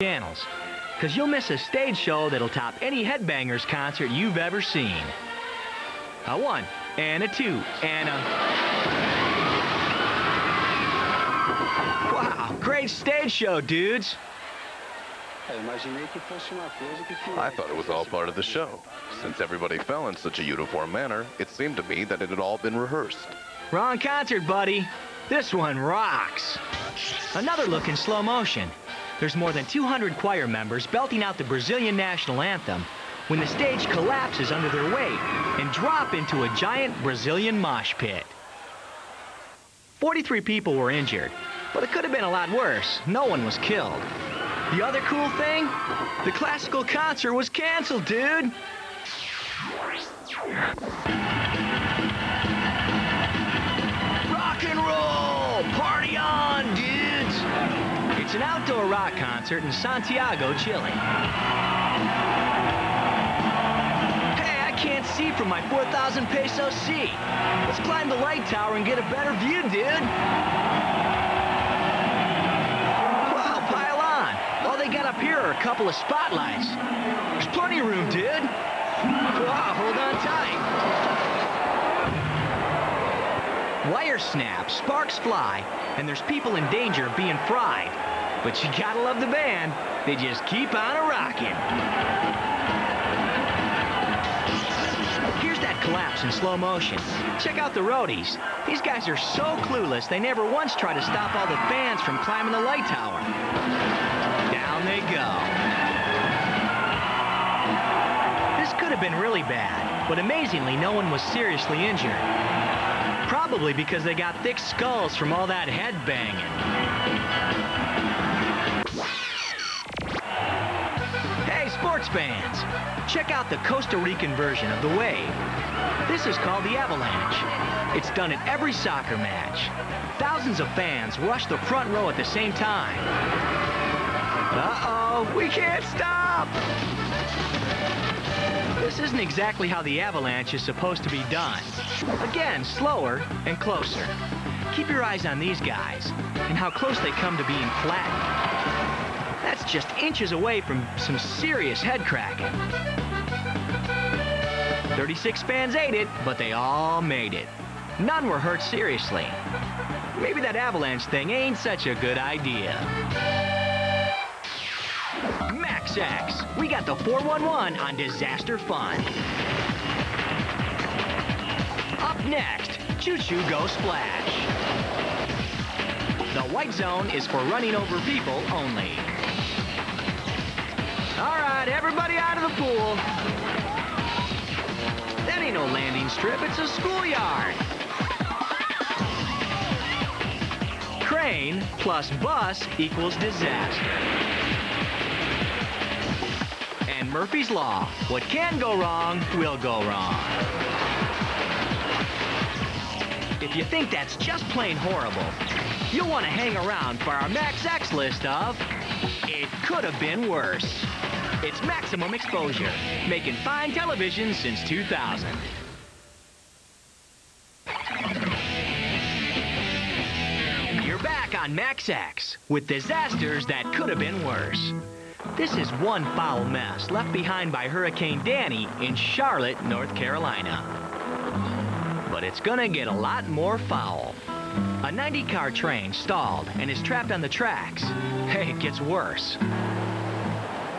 channels, because you'll miss a stage show that'll top any Headbangers concert you've ever seen. A 1, and a 2, and a... Wow, great stage show, dudes. I thought it was all part of the show. Since everybody fell in such a uniform manner, it seemed to me that it had all been rehearsed. Wrong concert, buddy. This one rocks. Another look in slow motion. There's more than 200 choir members belting out the Brazilian national anthem when the stage collapses under their weight and drop into a giant Brazilian mosh pit. 43 people were injured, but it could have been a lot worse. No one was killed. The other cool thing? The classical concert was canceled, dude! Rock and roll! Party on, dudes! It's an outdoor rock concert in Santiago, Chile. Hey, I can't see from my 4,000 peso seat. Let's climb the light tower and get a better view, dude! They got up here are a couple of spotlights. There's plenty of room, dude. Wow, hold on tight. Wire snaps, sparks fly, and there's people in danger of being fried. But you gotta love the band. They just keep on a-rocking. Here's that collapse in slow motion. Check out the roadies. These guys are so clueless, they never once try to stop all the fans from climbing the light tower. Down they go. This could have been really bad, but amazingly, no one was seriously injured. Probably because they got thick skulls from all that head banging. Hey, sports fans! Check out the Costa Rican version of the wave. This is called the avalanche. It's done at every soccer match. Thousands of fans rush the front row at the same time. Uh-oh, we can't stop! This isn't exactly how the avalanche is supposed to be done. Again, slower and closer. Keep your eyes on these guys and how close they come to being flattened. That's just inches away from some serious head cracking. 36 fans ate it, but they all made it. None were hurt seriously. Maybe that avalanche thing ain't such a good idea. X. We got the 411 on disaster fun. Up next, Choo Choo Go Splash. The white zone is for running over people only. All right, everybody out of the pool. That ain't no landing strip, it's a schoolyard. Crane plus bus equals disaster. And Murphy's Law, what can go wrong will go wrong. If you think that's just plain horrible, you'll want to hang around for our Max X list of It Could Have Been Worse. It's maximum exposure, making fine television since 2000. You're back on Max X with disasters that could have been worse. This is one foul mess left behind by Hurricane Danny in Charlotte, North Carolina. But it's gonna get a lot more foul. A 90-car train stalled and is trapped on the tracks. Hey, it gets worse.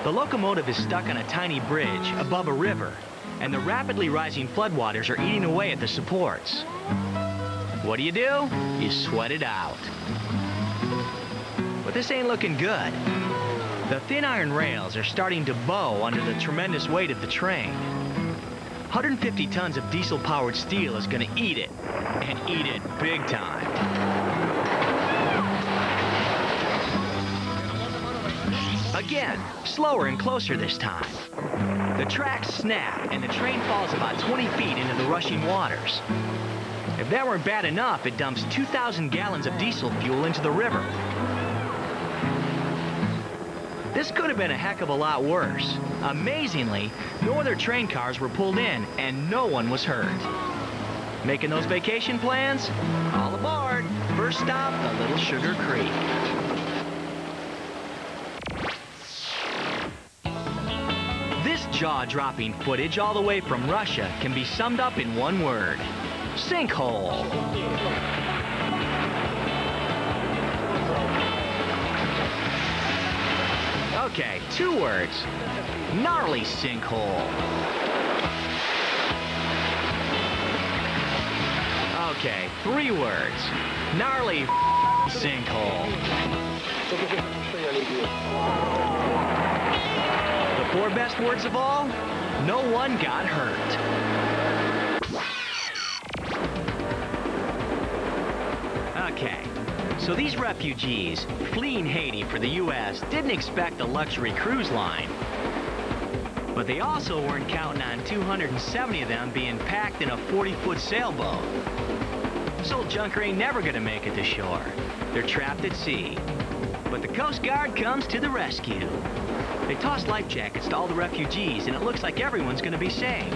The locomotive is stuck on a tiny bridge above a river, and the rapidly rising floodwaters are eating away at the supports. What do? You sweat it out. But this ain't looking good. The thin iron rails are starting to bow under the tremendous weight of the train. 150 tons of diesel-powered steel is going to eat it, and eat it big time. Again, slower and closer this time. The tracks snap, and the train falls about 20 feet into the rushing waters. If that weren't bad enough, it dumps 2,000 gallons of diesel fuel into the river. This could have been a heck of a lot worse. Amazingly, no other train cars were pulled in, and no one was hurt. Making those vacation plans? All aboard. First stop, the Little Sugar Creek. jaw-dropping footage all the way from Russia can be summed up in one word: sinkhole. Okay, 2 words: gnarly sinkhole. Okay, 3 words: gnarly sinkhole. The 4 best words of all: no one got hurt. Okay, so these refugees fleeing Haiti for the U.S. didn't expect a luxury cruise line. But they also weren't counting on 270 of them being packed in a 40-foot sailboat. This old junker ain't never gonna make it to shore. They're trapped at sea. But the Coast Guard comes to the rescue. They toss life jackets to all the refugees, and it looks like everyone's gonna be saved.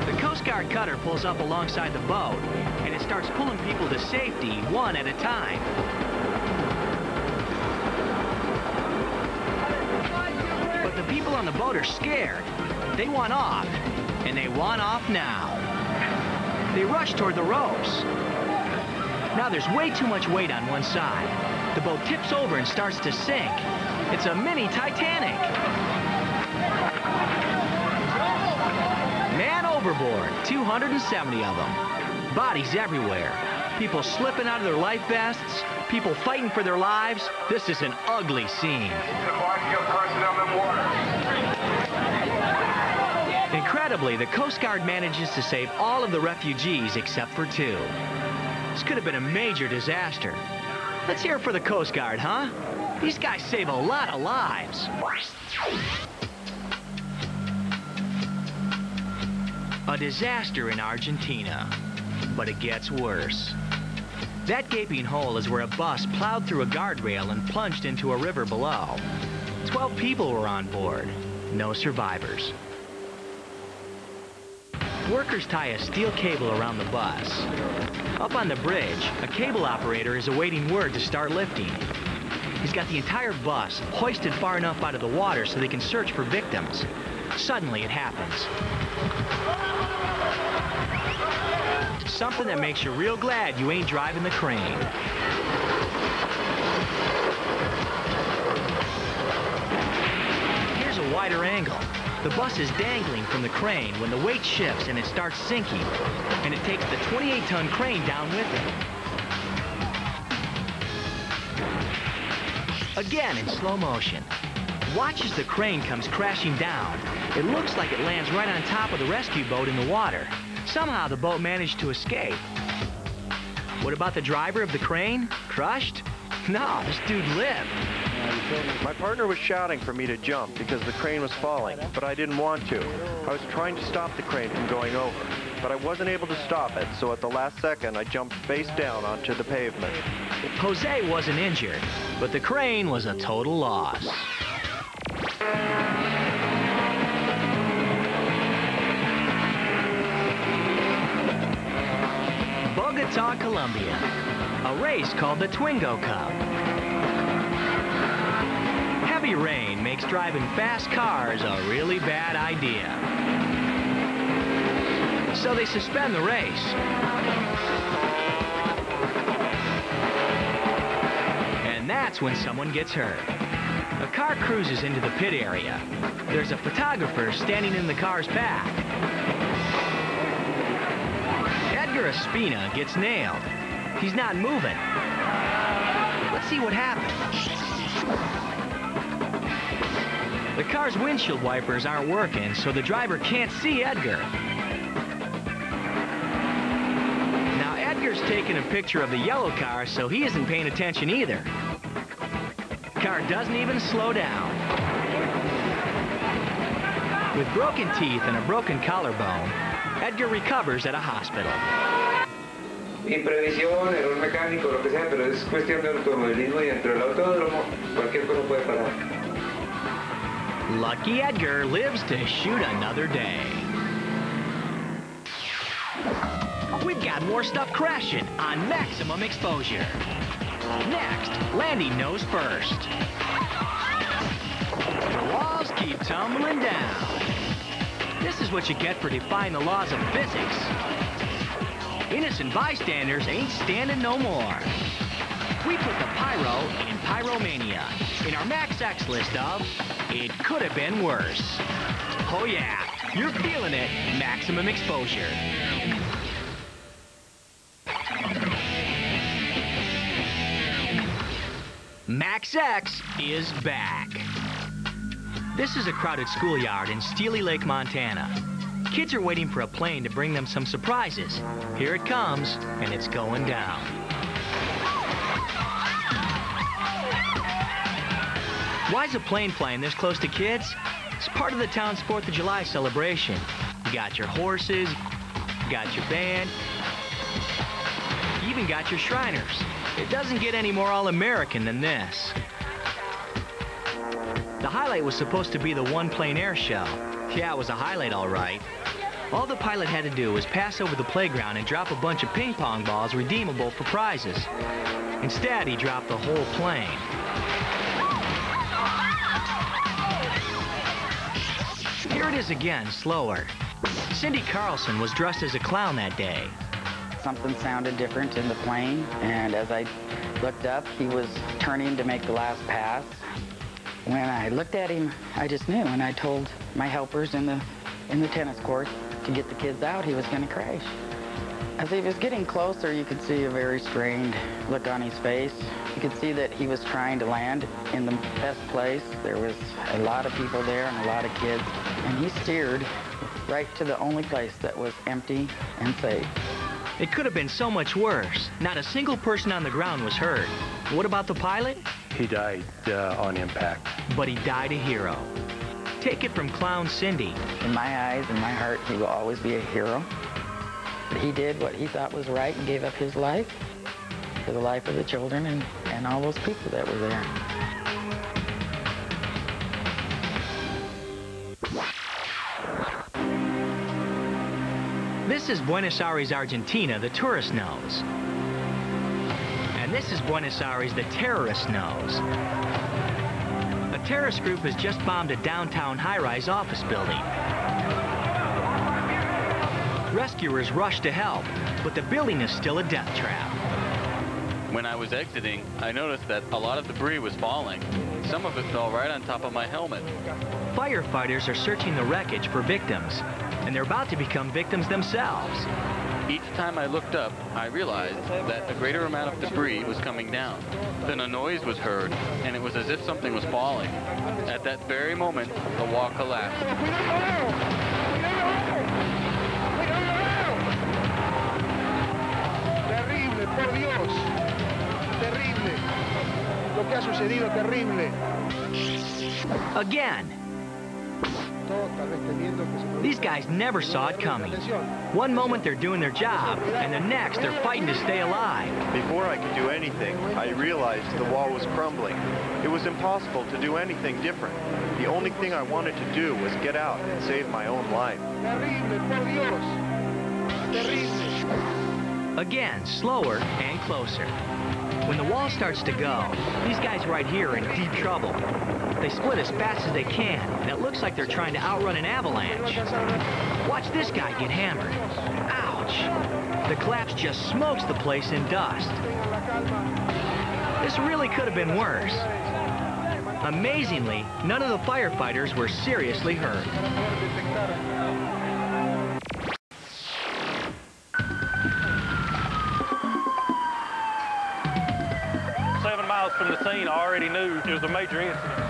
The Coast Guard cutter pulls up alongside the boat, and it starts pulling people to safety one at a time. But the people on the boat are scared. They want off, and they want off now. They rush toward the ropes. Now there's way too much weight on one side. The boat tips over and starts to sink. It's a mini Titanic. Man overboard, 270 of them. Bodies everywhere. People slipping out of their life vests. People fighting for their lives. This is an ugly scene. Incredibly, the Coast Guard manages to save all of the refugees except for 2. This could have been a major disaster. Let's hear it for the Coast Guard, huh? These guys save a lot of lives. A disaster in Argentina, but it gets worse. That gaping hole is where a bus plowed through a guardrail and plunged into a river below. 12 people were on board, no survivors. Workers tie a steel cable around the bus. Up on the bridge, a cable operator is awaiting word to start lifting. He's got the entire bus hoisted far enough out of the water so they can search for victims. Suddenly, it happens. Something that makes you real glad you ain't driving the crane. Here's a wider angle. The bus is dangling from the crane when the weight shifts and it starts sinking, and it takes the 28-ton crane down with it. Again in slow motion. Watch as the crane comes crashing down. It looks like it lands right on top of the rescue boat in the water. Somehow the boat managed to escape. What about the driver of the crane? Crushed? No, this dude lived. My partner was shouting for me to jump because the crane was falling, but I didn't want to. I was trying to stop the crane from going over, but I wasn't able to stop it, so at the last second, I jumped face down onto the pavement. Jose wasn't injured, but the crane was a total loss. Bogota, Colombia. A race called the Twingo Cup. Heavy rain makes driving fast cars a really bad idea. So they suspend the race. And that's when someone gets hurt. A car cruises into the pit area. There's a photographer standing in the car's path. Edgar Espina gets nailed. He's not moving. Let's see what happened. The car's windshield wipers aren't working, so the driver can't see Edgar. Now Edgar's taking a picture of the yellow car, so he isn't paying attention either. Car doesn't even slow down. With broken teeth and a broken collarbone, Edgar recovers at a hospital. Imprevisión, error mecánico, lo que sea, pero es cuestión de automovilismo y dentro del autódromo cualquier cosa puede parar. Lucky Edgar lives to shoot another day. We've got more stuff crashing on Maximum Exposure. Next, landing nose first. The walls keep tumbling down. This is what you get for defying the laws of physics. Innocent bystanders ain't standing no more. We put the pyro in Pyromania in our Max X list of It Could Have Been Worse. Oh yeah, you're feeling it. Maximum exposure. Max X is back. This is a crowded schoolyard in Steely Lake, Montana. Kids are waiting for a plane to bring them some surprises. Here it comes, and it's going down. Why's a plane flying this close to kids? It's part of the town's 4th of July celebration. You got your horses, you got your band, you even got your Shriners. It doesn't get any more all-American than this. The highlight was supposed to be the one-plane air show. Yeah, it was a highlight, all right. All the pilot had to do was pass over the playground and drop a bunch of ping pong balls redeemable for prizes. Instead, he dropped the whole plane. Here it is again, slower. Cindy Carlson was dressed as a clown that day. Something sounded different in the plane, and as I looked up, he was turning to make the last pass. When I looked at him, I just knew, and I told my helpers in the tennis court to get the kids out, he was going to crash. As he was getting closer, you could see a very strained look on his face. You could see that he was trying to land in the best place. There was a lot of people there and a lot of kids, and he steered right to the only place that was empty and safe. It could have been so much worse. Not a single person on the ground was hurt. What about the pilot? He died on impact. But he died a hero. Take it from Clown Cindy. In my eyes and my heart, he will always be a hero. He did what he thought was right and gave up his life for the life of the children and all those people that were there. This is Buenos Aires, Argentina, the tourist knows. And this is Buenos Aires, the terrorist knows. A terrorist group has just bombed a downtown high-rise office building. Rescuers rush to help, but the building is still a death trap. When I was exiting, I noticed that a lot of debris was falling. Some of it fell right on top of my helmet. Firefighters are searching the wreckage for victims, and they're about to become victims themselves. Each time I looked up, I realized that a greater amount of debris was coming down. Then a noise was heard, and it was as if something was falling. At that very moment, the wall collapsed. Terrible, por Dios. Terrible. Lo que ha sucedido, terrible. Again. These guys never saw it coming. One moment they're doing their job, and the next they're fighting to stay alive. Before I could do anything, I realized the wall was crumbling. It was impossible to do anything different. The only thing I wanted to do was get out and save my own life. Terrible, por Dios. Terrible. Again, slower and closer. When the wall starts to go, these guys right here are in deep trouble. They split as fast as they can, and it looks like they're trying to outrun an avalanche. Watch this guy get hammered. Ouch! The collapse just smokes the place in dust. This really could have been worse. Amazingly, none of the firefighters were seriously hurt. 7 miles from the scene, I already knew it was a major incident.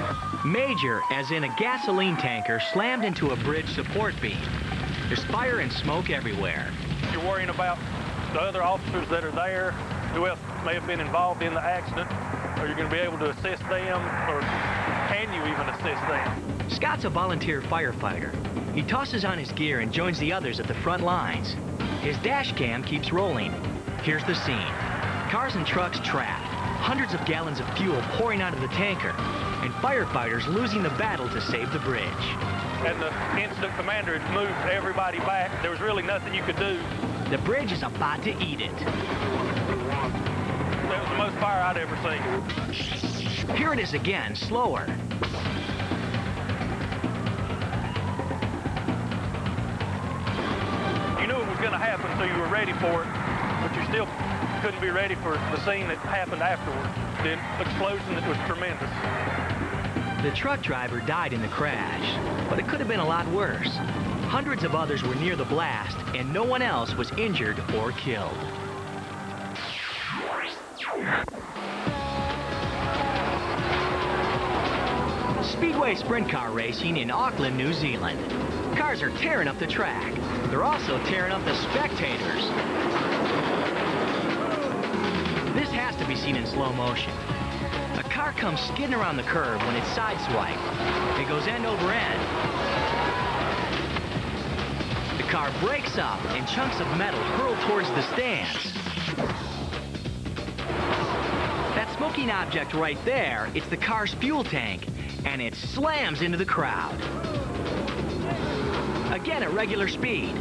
Major, as in a gasoline tanker slammed into a bridge support beam. There's fire and smoke everywhere. You're worrying about the other officers that are there, who else may have been involved in the accident. Are you going to be able to assist them, or can you even assist them? Scott's a volunteer firefighter. He tosses on his gear and joins the others at the front lines. His dash cam keeps rolling. Here's the scene. Cars and trucks trapped, hundreds of gallons of fuel pouring out of the tanker, and firefighters losing the battle to save the bridge. And the incident commander had moved everybody back. There was really nothing you could do. The bridge is about to eat it. That was the most fire I'd ever seen. Here it is again, slower. You knew it was going to happen, so you were ready for it, but you still couldn't be ready for the scene that happened afterward. The explosion that was tremendous. The truck driver died in the crash, but it could have been a lot worse. Hundreds of others were near the blast, and no one else was injured or killed. Speedway sprint car racing in Auckland, New Zealand. Cars are tearing up the track. They're also tearing up the spectators. This has to be seen in slow motion. A car comes skidding around the curb when it's sideswiped. It goes end over end. The car breaks up and chunks of metal hurl towards the stands. That smoking object right there, it's the car's fuel tank, and it slams into the crowd. Again at regular speed.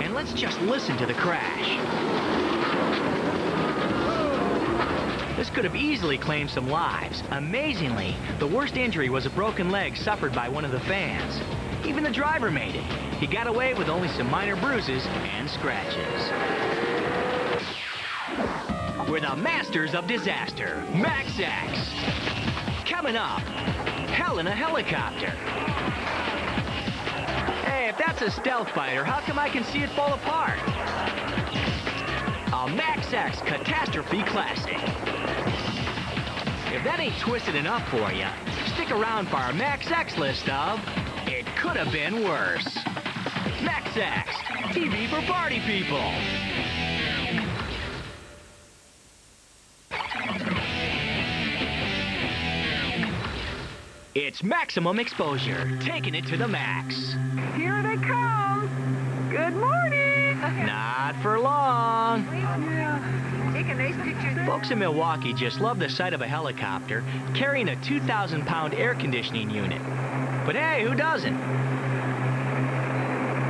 And let's just listen to the crash. This could have easily claimed some lives. Amazingly, the worst injury was a broken leg suffered by one of the fans. Even the driver made it. He got away with only some minor bruises and scratches. We're the masters of disaster, Max X. Coming up, hell in a helicopter. Hey, if that's a stealth fighter, how come I can see it fall apart? A Max X Catastrophe Classic. If that ain't twisted enough for you, stick around for our Max X list of It Could Have Been Worse. Max X, TV for party people. It's maximum exposure, taking it to the max. Here they come. Good morning. Not for long. Taking nice pictures. Folks in Milwaukee just love the sight of a helicopter carrying a 2,000-pound air conditioning unit. But hey, who doesn't?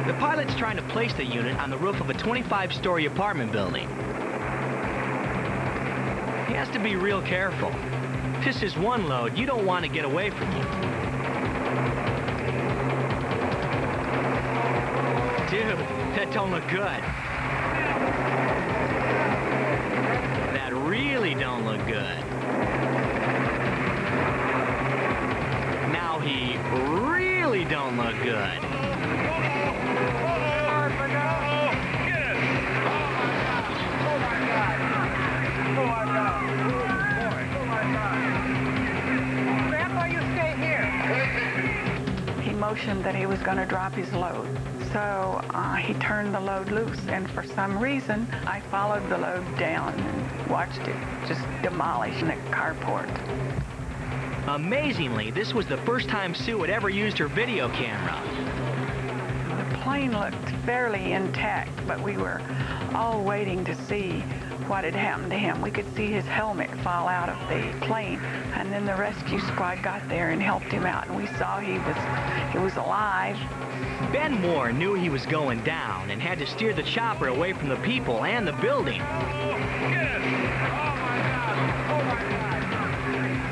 The pilot's trying to place the unit on the roof of a 25-story apartment building. He has to be real careful. This is one load you don't want to get away from you. Dude, that don't look good. That really don't look good. Now he really don't look good. Motioned that he was going to drop his load. So he turned the load loose, and for some reason, I followed the load down and watched it just demolish the carport. Amazingly, this was the first time Sue had ever used her video camera. The plane looked fairly intact, but we were all waiting to see what had happened to him. We could see his helmet fall out of the plane, and then the rescue squad got there and helped him out, and we saw he was alive. Ben Moore knew he was going down and had to steer the chopper away from the people and the building.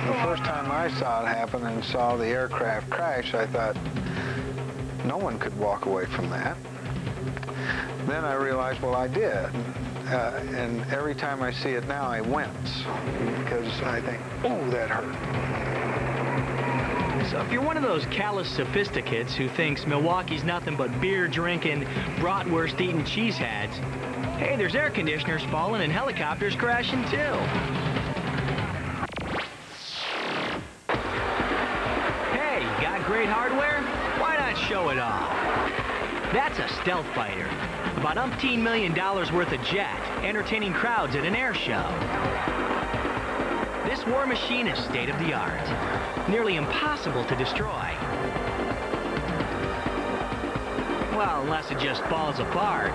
The first time I saw it happen and saw the aircraft crash, I thought, no one could walk away from that. Then I realized, well, I did. And every time I see it now, I wince because I think, oh, that hurt. So if you're one of those callous sophisticates who thinks Milwaukee's nothing but beer-drinking, bratwurst-eating cheeseheads, hey, there's air conditioners falling and helicopters crashing too. Hey, you got great hardware? Why not show it off? That's a stealth fighter. About umpteen $1 million worth of jet, entertaining crowds at an air show. This war machine is state-of-the-art, nearly impossible to destroy. Well, unless it just falls apart.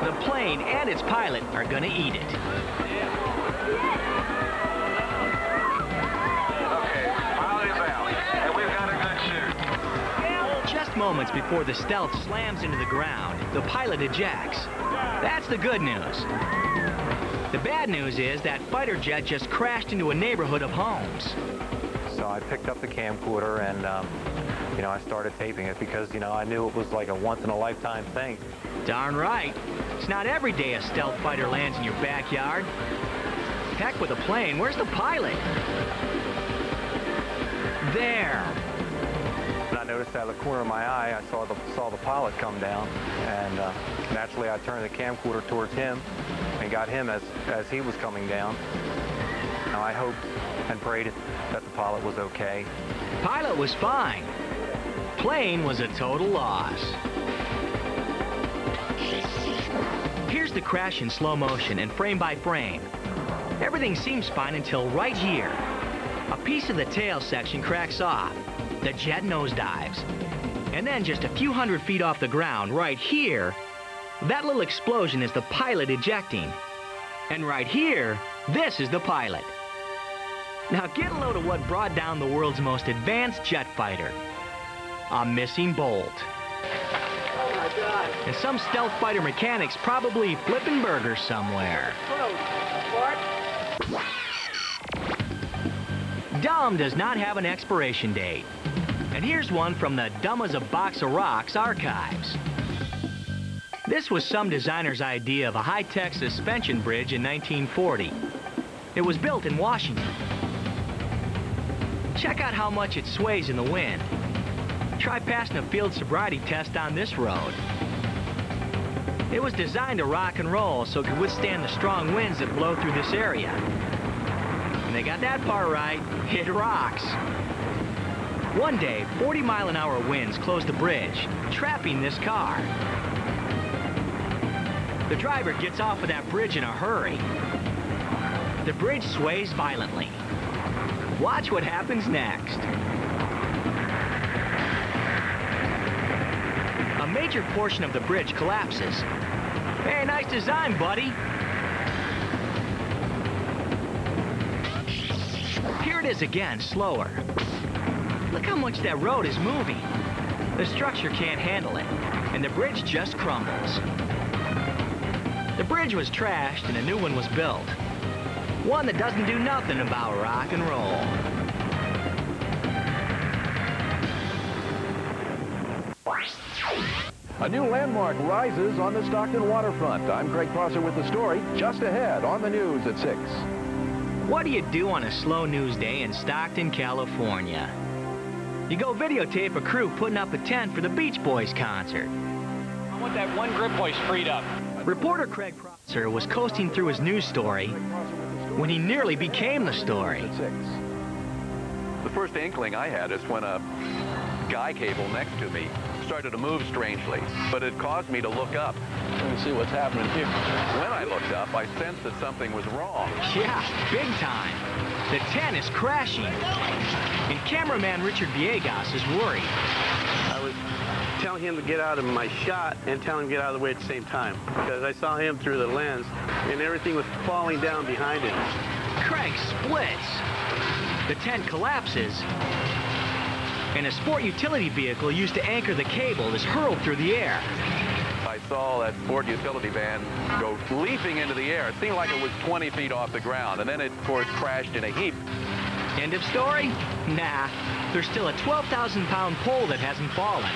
The plane and its pilot are gonna eat it. moments before the stealth slams into the ground, the pilot ejects. That's the good news. The bad news is that fighter jet just crashed into a neighborhood of homes. So I picked up the camcorder and, you know, I started taping it because, you know, I knew it was like a once-in-a-lifetime thing. Darn right. It's not every day a stealth fighter lands in your backyard. Heck with a plane, where's the pilot? There. And I noticed out of the corner of my eye, I saw the pilot come down, and naturally I turned the camcorder towards him and got him as he was coming down. Now I hoped and prayed that the pilot was okay. Pilot was fine. Plane was a total loss. Here's the crash in slow motion and frame by frame. Everything seems fine until right here. A piece of the tail section cracks off. The jet nosedives. And then just a few hundred feet off the ground, right here, that little explosion is the pilot ejecting. And right here, this is the pilot. Now get a load of what brought down the world's most advanced jet fighter. A missing bolt. Oh my God. And some stealth fighter mechanics probably flipping burgers somewhere. Dumb does not have an expiration date. And here's one from the Dumb as a Box of Rocks archives. This was some designer's idea of a high-tech suspension bridge in 1940. It was built in Washington. Check out how much it sways in the wind. Try passing a field sobriety test on this road. It was designed to rock and roll so it could withstand the strong winds that blow through this area. And they got that part right. It rocks. One day, 40-mile-an-hour winds closed the bridge, trapping this car. The driver gets off of that bridge in a hurry. The bridge sways violently. Watch what happens next. A major portion of the bridge collapses. Hey, nice design, buddy. Here it is again, slower. Look how much that road is moving. The structure can't handle it, and the bridge just crumbles. The bridge was trashed and a new one was built. One that doesn't do nothing about rock and roll. A new landmark rises on the Stockton waterfront. I'm Greg Prosser with the story just ahead on the news at 6. What do you do on a slow news day in Stockton, California? You go videotape a crew putting up a tent for the Beach Boys concert. I want that one grip hoist freed up. Reporter Craig Prosser was coasting through his news story when he nearly became the story. The first inkling I had is when a guy cable next to me started to move strangely, but it caused me to look up. Let me see what's happening here. When I looked up, I sensed that something was wrong. Yeah, big time. The tent is crashing, and cameraman Richard Villegas is worried. I was telling him to get out of my shot and telling him to get out of the way at the same time, because I saw him through the lens, and everything was falling down behind him. Craig splits. The tent collapses, and a sport utility vehicle used to anchor the cable is hurled through the air. I saw that sport utility van go leaping into the air. It seemed like it was 20 feet off the ground, and then it, of course, crashed in a heap. End of story? Nah, there's still a 12,000-pound pole that hasn't fallen.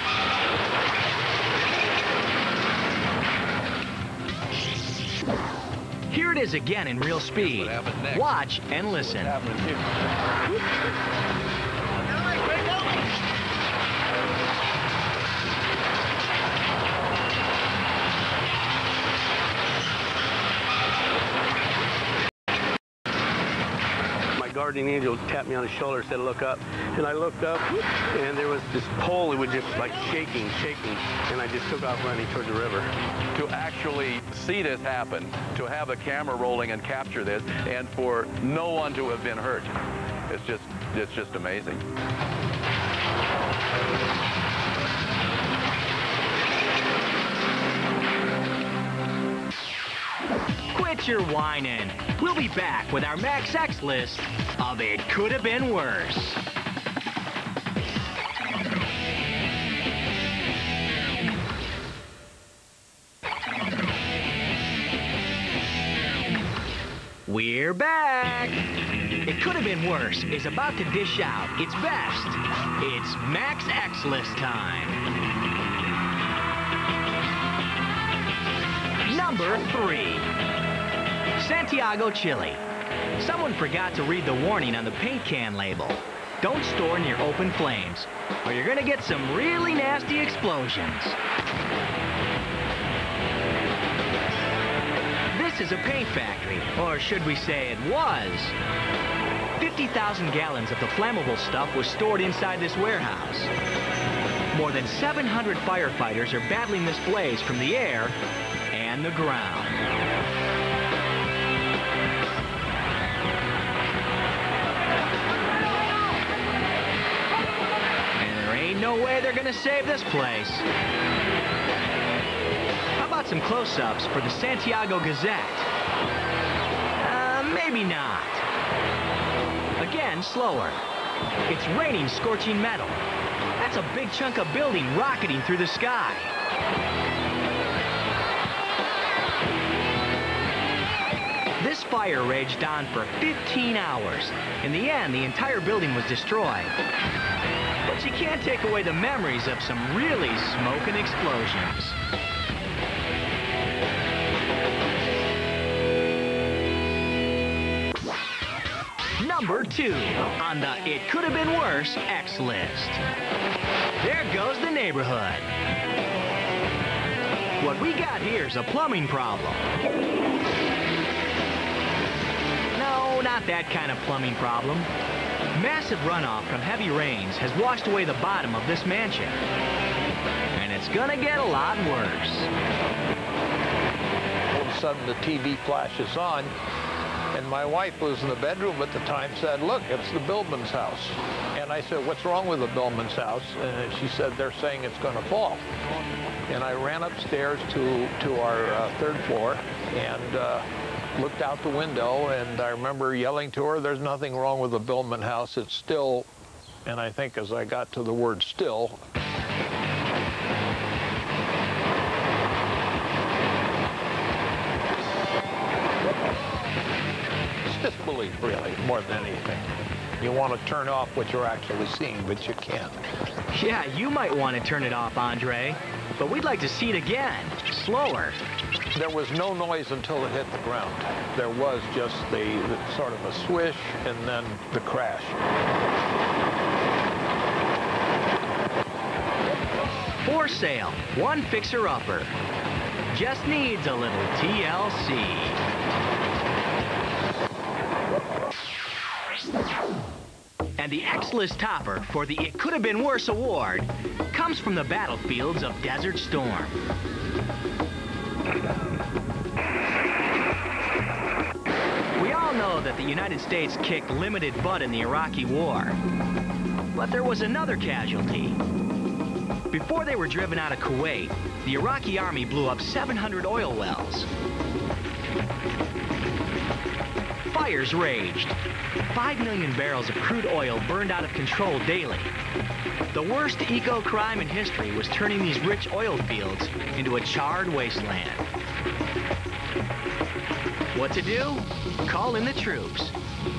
Here it is again in real speed. Watch and listen. Guardian angel tapped me on the shoulder, said look up, and I looked up and there was this pole that was just like shaking, and I just took off running towards the river. To actually see this happen, to have a camera rolling and capture this, and for no one to have been hurt, it's just amazing. Quit your whining. We'll be back with our Max X list of It Could Have Been Worse. We're back! It Could Have Been Worse is about to dish out its best. It's Max X List time. Number 3. Santiago, Chile. Someone forgot to read the warning on the paint can label. Don't store near open flames, or you're gonna get some really nasty explosions. This is a paint factory, or should we say it was. 50,000 gallons of the flammable stuff was stored inside this warehouse. More than 700 firefighters are battling this blaze from the air and the ground. And there ain't no way they're gonna save this place. How about some close-ups for the Santiago Gazette? Maybe not. Again, slower. It's raining scorching metal. That's a big chunk of building rocketing through the sky. This fire raged on for 15 hours. In the end, the entire building was destroyed. But you can't take away the memories of some really smoking explosions. Number 2 on the It Could Have Been Worse X List. There goes the neighborhood. What we got here is a plumbing problem. No, not that kind of plumbing problem. Massive runoff from heavy rains has washed away the bottom of this mansion. And it's gonna get a lot worse. All of a sudden the TV flashes on. And my wife was in the bedroom at the time, said, look, it's the Billman's house. And I said, what's wrong with the Billman's house? And she said, they're saying it's going to fall. And I ran upstairs to our third floor and looked out the window. And I remember yelling to her, there's nothing wrong with the Billman house. It's still, and I think as I got to the word still, disbelief, really, more than anything. You want to turn off what you're actually seeing, but you can't. Yeah, you might want to turn it off, Andre, but we'd like to see it again, slower. There was no noise until it hit the ground. There was just the sort of a swish and then the crash. For sale, one fixer-upper. Just needs a little TLC. And the X-List topper for the It Could Have Been Worse award comes from the battlefields of Desert Storm. We all know that the United States kicked limited butt in the Iraqi War. But there was another casualty. Before they were driven out of Kuwait, the Iraqi army blew up 700 oil wells. Fires raged. 5 million barrels of crude oil burned out of control daily. The worst eco-crime in history was turning these rich oil fields into a charred wasteland. What to do? Call in the troops.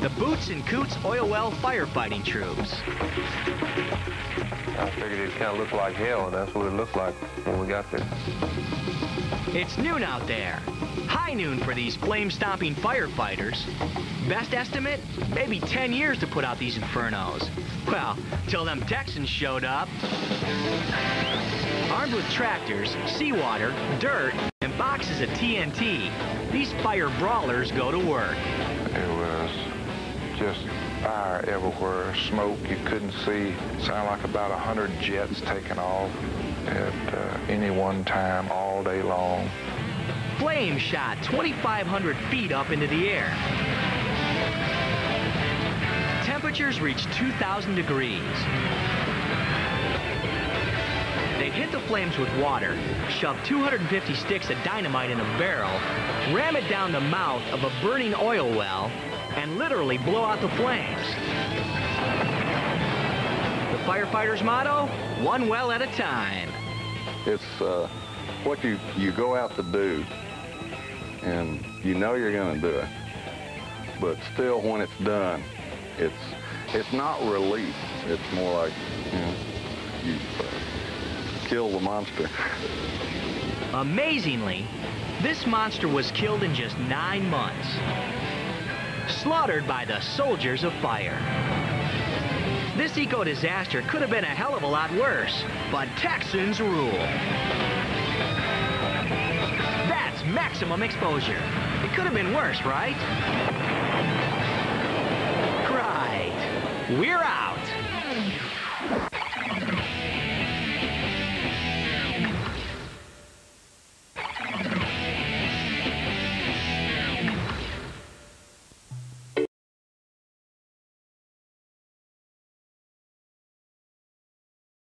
The Boots and Coots oil well firefighting troops. I figured it kind of looked like hell, and that's what it looked like when we got there. It's noon out there. High noon for these flame-stomping firefighters. Best estimate? Maybe 10 years to put out these infernos. Well, till them Texans showed up. Armed with tractors, seawater, dirt, and boxes of TNT, these fire brawlers go to work. It was just fire everywhere, smoke you couldn't see. Sounded like about 100 jets taking off at any one time all day long. Flames shot 2,500 feet up into the air. Temperatures reached 2,000 degrees. They'd hit the flames with water, shove 250 sticks of dynamite in a barrel, ram it down the mouth of a burning oil well, and literally blow out the flames. The firefighters' motto, one well at a time. It's what you go out to do, and you know you're going to do it. but still when it's done, it's not relief. It's more like, you know, you kill the monster. Amazingly, this monster was killed in just 9 months. Slaughtered by the soldiers of fire. This eco-disaster could have been a hell of a lot worse, but Texans rule. That's maximum exposure. It could have been worse, right? Right. We're out.